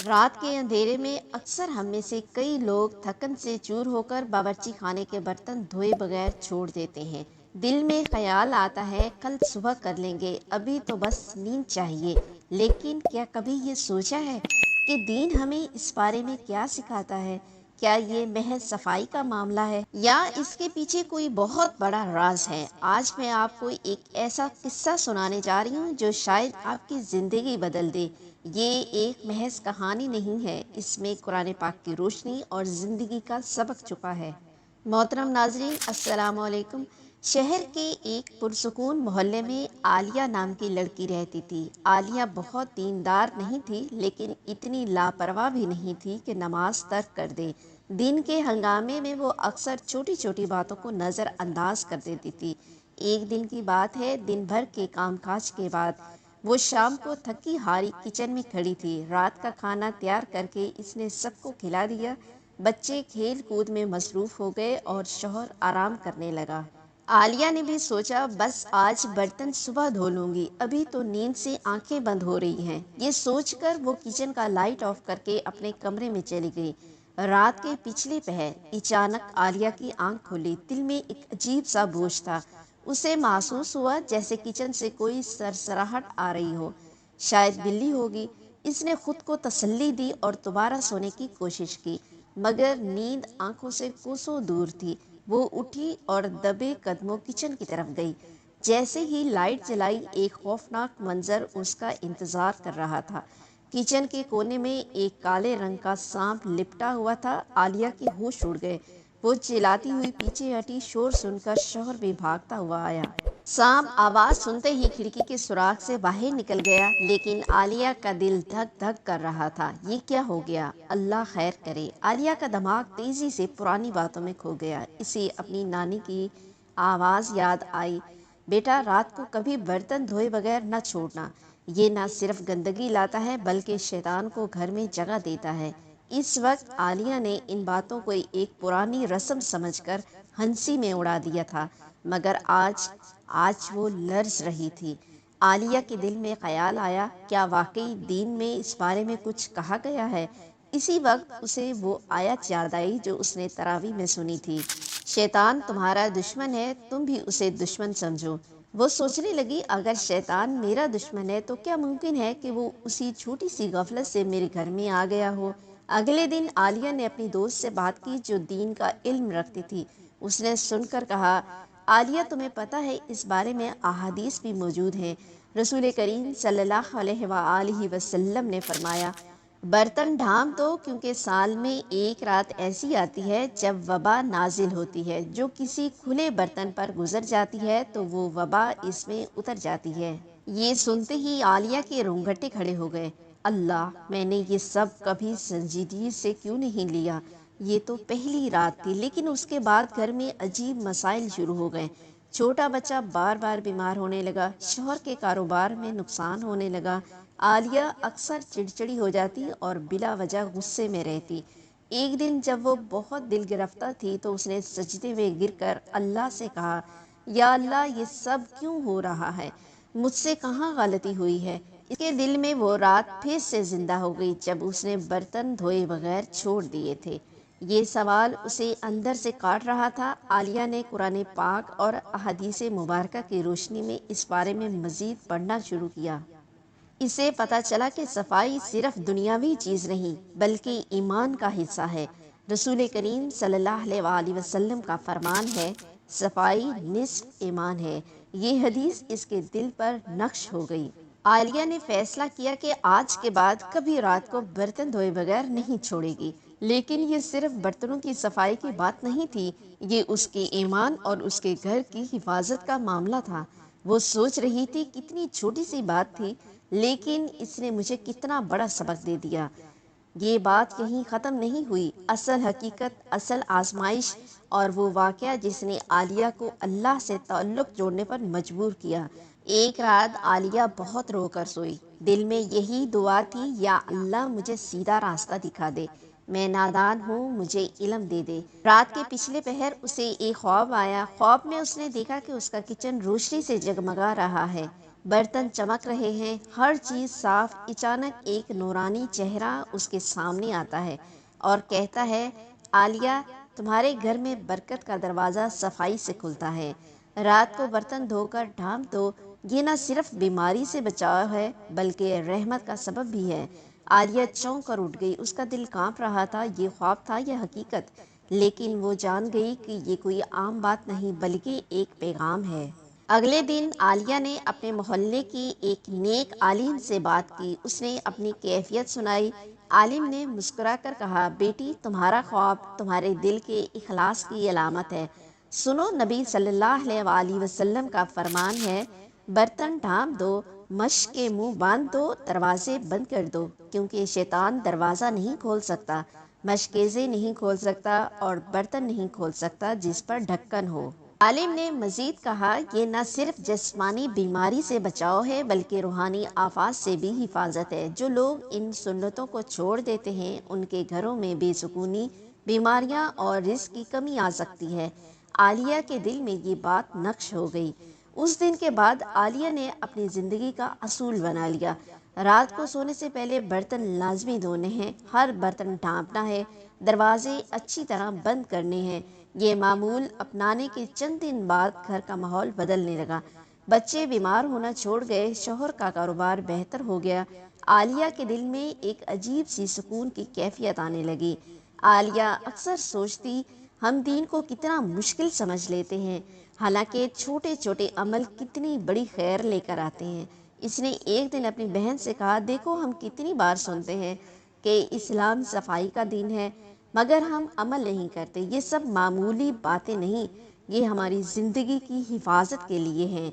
رات کے اندھیرے میں اکثر ہم میں سے کئی لوگ تھکن سے چور ہو کر باورچی خانے کے برتن دھوئے بغیر چھوڑ دیتے ہیں۔ دل میں خیال آتا ہے کل صبح کر لیں گے، ابھی تو بس نیند چاہیے۔ لیکن کیا کبھی یہ سوچا ہے کہ دین ہمیں اس بارے میں کیا سکھاتا ہے؟ کیا یہ محض صفائی کا معاملہ ہے یا اس کے پیچھے کوئی بہت بڑا راز ہے؟ آج میں آپ کو ایک ایسا قصہ سنانے جا رہی ہوں جو شاید آپ کی زندگی بدل دے۔ یہ ایک محض کہانی نہیں ہے، اس میں قرآن پاک کی روشنی اور زندگی کا سبق چھپا ہے۔ محترم ناظرین، السلام علیکم۔ شہر کے ایک پرسکون محلے میں عالیہ نام کی لڑکی رہتی تھی۔ عالیہ بہت دیندار نہیں تھی، لیکن اتنی لاپرواہ بھی نہیں تھی کہ نماز ترک کر دے۔ دن کے ہنگامے میں وہ اکثر چھوٹی چھوٹی باتوں کو نظر انداز کر دیتی تھی۔ ایک دن کی بات ہے، دن بھر کے کام کاج کے بعد وہ شام کو تھکی ہاری کچن میں کھڑی تھی۔ رات کا کھانا تیار کر کے اس نے سب کو کھلا دیا۔ بچے کھیل کود میں مصروف ہو گئے اور شوہر آرام کرنے لگا۔ عالیہ نے بھی سوچا بس آج برتن صبح دھو لوں گی، ابھی تو نیند سے آنکھیں بند ہو رہی ہیں۔ یہ سوچ کر وہ کچن کا لائٹ آف کر کے اپنے کمرے میں چلی گئی۔ رات کے پچھلے پہر اچانک عالیہ کی آنکھ کھلی۔ دل میں ایک عجیب سا بوجھ تھا۔ اسے محسوس ہوا جیسے کچن سے کوئی سرسراہٹ آ رہی ہو، شاید بلی ہوگی۔ اس نے خود کو تسلی دی اور دوبارہ سونے کی کوشش کی، مگر نیند آنکھوں سے کوسوں دور تھی۔ وہ اٹھی اور دبے قدموں کچن کی طرف گئی۔ جیسے ہی لائٹ جلائی، ایک خوفناک منظر اس کا انتظار کر رہا تھا۔ کچن کے کونے میں ایک کالے رنگ کا سانپ لپٹا ہوا تھا۔ عالیہ کے ہوش اڑ گئے۔ وہ چلاتی ہوئی پیچھے ہٹی۔ شور سن کر شوہر بھی بھاگتا ہوا آیا۔ سانپ آواز سنتے ہی کھڑکی کے سوراخ سے باہر نکل گیا، لیکن عالیہ کا دل دھک دھک کر رہا تھا۔ یہ کیا ہو گیا؟ اللہ خیر کرے۔ عالیہ کا دماغ تیزی سے پرانی باتوں میں کھو گیا۔ اسے اپنی نانی کی آواز یاد آئی، بیٹا رات کو کبھی برتن دھوئے بغیر نہ چھوڑنا، یہ نہ صرف گندگی لاتا ہے بلکہ شیطان کو گھر میں جگہ دیتا ہے۔ اس وقت عالیہ نے ان باتوں کو ایک پرانی رسم سمجھ کر ہنسی میں اڑا دیا تھا، مگر آج وہ لرز رہی تھی۔ عالیہ کے دل میں خیال آیا، کیا واقعی دین میں اس بارے میں کچھ کہا گیا ہے؟ اسی وقت اسے وہ آیت یاد آئی جو اس نے تراویح میں سنی تھی، شیطان تمہارا دشمن ہے، تم بھی اسے دشمن سمجھو۔ وہ سوچنے لگی، اگر شیطان میرا دشمن ہے تو کیا ممکن ہے کہ وہ اسی چھوٹی سی غفلت سے میرے گھر میں آ گیا ہو۔ اگلے دن عالیہ نے اپنی دوست سے بات کی جو دین کا علم رکھتی تھی۔ اس نے سن کر کہا، عالیہ تمہیں پتہ ہے اس بارے میں احادیث بھی موجود ہیں۔ رسول کریم صلی اللہ علیہ وآلہ وسلم نے فرمایا، برتن ڈھانپ دو کیونکہ سال میں ایک رات ایسی آتی ہے جب وبا نازل ہوتی ہے، جو کسی کھلے برتن پر گزر جاتی ہے تو وہ وبا اس میں اتر جاتی ہے۔ یہ سنتے ہی عالیہ کے رونگٹے کھڑے ہو گئے۔ اللہ، میں نے یہ سب کبھی سنجیدگی سے کیوں نہیں لیا؟ یہ تو پہلی رات تھی، لیکن اس کے بعد گھر میں عجیب مسائل شروع ہو گئے۔ چھوٹا بچہ بار بار بیمار ہونے لگا، شوہر کے کاروبار میں نقصان ہونے لگا، عالیہ اکثر چڑچڑی ہو جاتی اور بلا وجہ غصے میں رہتی۔ ایک دن جب وہ بہت دل گرفتہ تھی تو اس نے سجدے میں گر کر اللہ سے کہا، یا اللہ، یہ سب کیوں ہو رہا ہے؟ مجھ سے کہاں غلطی ہوئی ہے؟ اس کے دل میں وہ رات پھر سے زندہ ہو گئی جب اس نے برتن دھوئے بغیر چھوڑ دیے تھے۔ یہ سوال اسے اندر سے کاٹ رہا تھا۔ عالیہ نے قرآن پاک اور احادیث مبارکہ کی روشنی میں اس بارے میں مزید پڑھنا شروع کیا۔ اسے پتہ چلا کہ صفائی صرف دنیاوی چیز نہیں بلکہ ایمان کا حصہ ہے۔ رسول کریم صلی اللہ علیہ وآلہ وسلم کا فرمان ہے، صفائی نصف ایمان ہے۔ یہ حدیث اس کے دل پر نقش ہو گئی۔ عالیہ نے فیصلہ کیا کہ آج کے بعد کبھی رات کو برتن دھوئے بغیر نہیں چھوڑے گی۔ لیکن یہ صرف برتنوں کی صفائی کی بات نہیں تھی، یہ اس کے ایمان اور اس کے گھر کی حفاظت کا معاملہ تھا۔ وہ سوچ رہی تھی، کتنی چھوٹی سی بات تھی، لیکن اس نے مجھے کتنا بڑا سبق دے دیا۔ یہ بات یہیں ختم نہیں ہوئی۔ اصل حقیقت، اصل آزمائش اور وہ واقعہ جس نے عالیہ کو اللہ سے تعلق جوڑنے پر مجبور کیا۔ ایک رات عالیہ بہت رو کر سوئی۔ دل میں یہی دعا تھی، یا اللہ مجھے سیدھا راستہ دکھا دے، میں نادان ہوں، مجھے علم دے دے۔ رات کے پچھلے پہر اسے ایک خواب آیا۔ خواب میں اس نے دیکھا کہ اس کا کچن روشنی سے جگمگا رہا ہے۔ برتن چمک رہے ہیں، ہر چیز صاف۔ اچانک ایک نورانی چہرہ اس کے سامنے آتا ہے اور کہتا ہے، عالیہ، تمہارے گھر میں برکت کا دروازہ صفائی سے کھلتا ہے۔ رات کو برتن دھو کر ڈھانپ دو، یہ نہ صرف بیماری سے بچاؤ ہے بلکہ رحمت کا سبب بھی ہے۔ عالیہ چونک کر اٹھ گئی، اس کا دل کانپ رہا تھا، یہ خواب تھا یا حقیقت؟ لیکن وہ جان گئی کہ یہ کوئی عام بات نہیں بلکہ ایک پیغام ہے۔ اگلے دن عالیہ نے اپنے محلے کی ایک نیک عالم سے بات کی، اس نے اپنی کیفیت سنائی۔ عالم نے مسکرا کر کہا، بیٹی، تمہارا خواب تمہارے دل کے اخلاص کی علامت ہے۔ سنو، نبی صلی اللہ علیہ وآلہ وسلم کا فرمان ہے، برتن ڈھانپ دو، مشق کے منہ باندھ دو، دروازے بند کر دو، کیونکہ شیطان دروازہ نہیں کھول سکتا، مشکیزیں نہیں کھول سکتا اور برتن نہیں کھول سکتا جس پر ڈھکن ہو۔ عالم نے مزید کہا، یہ نہ صرف جسمانی بیماری سے بچاؤ ہے بلکہ روحانی آفات سے بھی حفاظت ہے۔ جو لوگ ان سنتوں کو چھوڑ دیتے ہیں ان کے گھروں میں بے سکونی، بیماریاں اور رزق کی کمی آ سکتی ہے۔ عالیہ کے دل میں یہ بات نقش ہو گئی۔ اس دن کے بعد عالیہ نے اپنی زندگی کا اصول بنا لیا، رات کو سونے سے پہلے برتن لازمی دھونے ہیں، ہر برتن ڈھانپنا ہے، دروازے اچھی طرح بند کرنے ہیں۔ یہ معمول اپنانے کے چند دن بعد گھر کا ماحول بدلنے لگا۔ بچے بیمار ہونا چھوڑ گئے، شوہر کا کاروبار بہتر ہو گیا۔ عالیہ کے دل میں ایک عجیب سی سکون کی کیفیت آنے لگی۔ عالیہ اکثر سوچتی، ہم دین کو کتنا مشکل سمجھ لیتے ہیں، حالانکہ چھوٹے چھوٹے عمل کتنی بڑی خیر لے کر آتے ہیں۔ اس نے ایک دن اپنی بہن سے کہا، دیکھو، ہم کتنی بار سنتے ہیں کہ اسلام صفائی کا دین ہے، مگر ہم عمل نہیں کرتے۔ یہ سب معمولی باتیں نہیں، یہ ہماری زندگی کی حفاظت کے لیے ہیں۔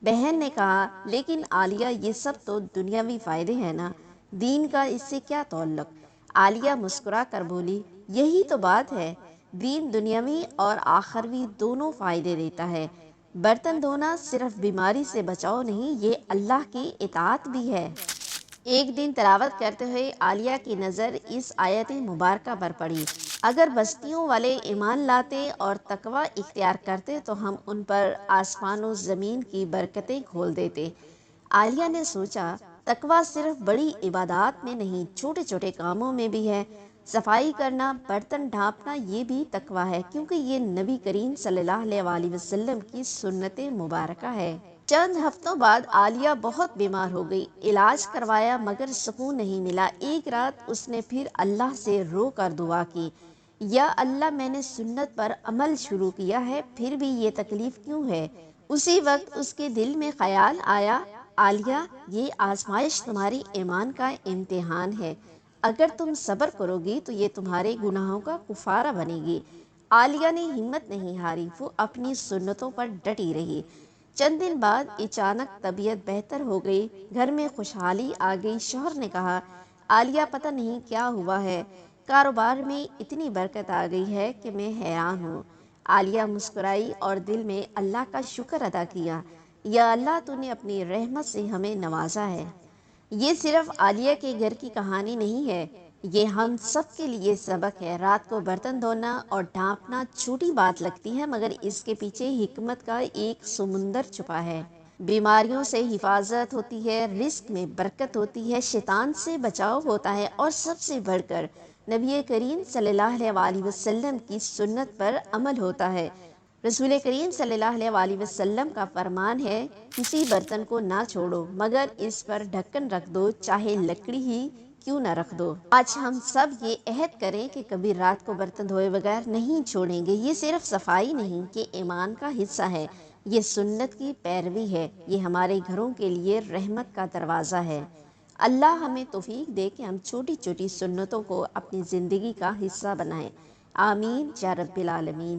بہن نے کہا، لیکن عالیہ، یہ سب تو دنیاوی فائدے ہیں نا، دین کا اس سے کیا تعلق؟ عالیہ مسکرا کر بولی، یہی تو بات ہے، دین دنیاوی اور آخروی دونوں فائدے دیتا ہے۔ برتن دھونا صرف بیماری سے بچاؤ نہیں، یہ اللہ کی اطاعت بھی ہے۔ ایک دن تلاوت کرتے ہوئے عالیہ کی نظر اس آیت مبارکہ پر پڑی، اگر بستیوں والے ایمان لاتے اور تقوی اختیار کرتے تو ہم ان پر آسمان و زمین کی برکتیں کھول دیتے۔ عالیہ نے سوچا، تقوی صرف بڑی عبادات میں نہیں، چھوٹے چھوٹے کاموں میں بھی ہے۔ صفائی کرنا، برتن ڈھانپنا، یہ بھی تقوی ہے، کیونکہ یہ نبی کریم صلی اللہ علیہ وآلہ وسلم کی سنت مبارکہ ہے۔ چند ہفتوں بعد عالیہ بہت بیمار ہو گئی، علاج کروایا مگر سکون نہیں ملا۔ ایک رات اس نے پھر اللہ سے رو کر دعا کی، یا اللہ، میں نے سنت پر عمل شروع کیا ہے، پھر بھی یہ تکلیف کیوں ہے؟ اسی وقت اس کے دل میں خیال آیا، عالیہ، یہ آزمائش تمہاری ایمان کا امتحان ہے، اگر تم صبر کرو گی تو یہ تمہارے گناہوں کا کفارہ بنے گی۔ عالیہ نے ہمت نہیں ہاری، وہ اپنی سنتوں پر ڈٹی رہی۔ چند دن بعد اچانک طبیعت بہتر ہو گئی، گھر میں خوشحالی آ گئی۔ شوہر نے کہا، عالیہ، پتہ نہیں کیا ہوا ہے، کاروبار میں اتنی برکت آ گئی ہے کہ میں حیران ہوں۔ عالیہ مسکرائی اور دل میں اللہ کا شکر ادا کیا، یا اللہ، تو نے اپنی رحمت سے ہمیں نوازا ہے۔ یہ صرف عالیہ کے گھر کی کہانی نہیں ہے، یہ ہم سب کے لیے سبق ہے۔ رات کو برتن دھونا اور ڈھانپنا چھوٹی بات لگتی ہے، مگر اس کے پیچھے حکمت کا ایک سمندر چھپا ہے۔ بیماریوں سے حفاظت ہوتی ہے، رزق میں برکت ہوتی ہے، شیطان سے بچاؤ ہوتا ہے، اور سب سے بڑھ کر نبی کریم صلی اللہ علیہ وآلہ وسلم کی سنت پر عمل ہوتا ہے۔ رسول کریم صلی اللہ علیہ وآلہ وسلم کا فرمان ہے، کسی برتن کو نہ چھوڑو مگر اس پر ڈھکن رکھ دو، چاہے لکڑی ہی کیوں نہ رکھ دو۔ آج ہم سب یہ عہد کریں کہ کبھی رات کو برتن دھوئے بغیر نہیں چھوڑیں گے۔ یہ صرف صفائی نہیں، یہ ایمان کا حصہ ہے، یہ سنت کی پیروی ہے، یہ ہمارے گھروں کے لیے رحمت کا دروازہ ہے۔ اللہ ہمیں توفیق دے کہ ہم چھوٹی چھوٹی سنتوں کو اپنی زندگی کا حصہ بنائیں۔ آمین یا رب العالمین۔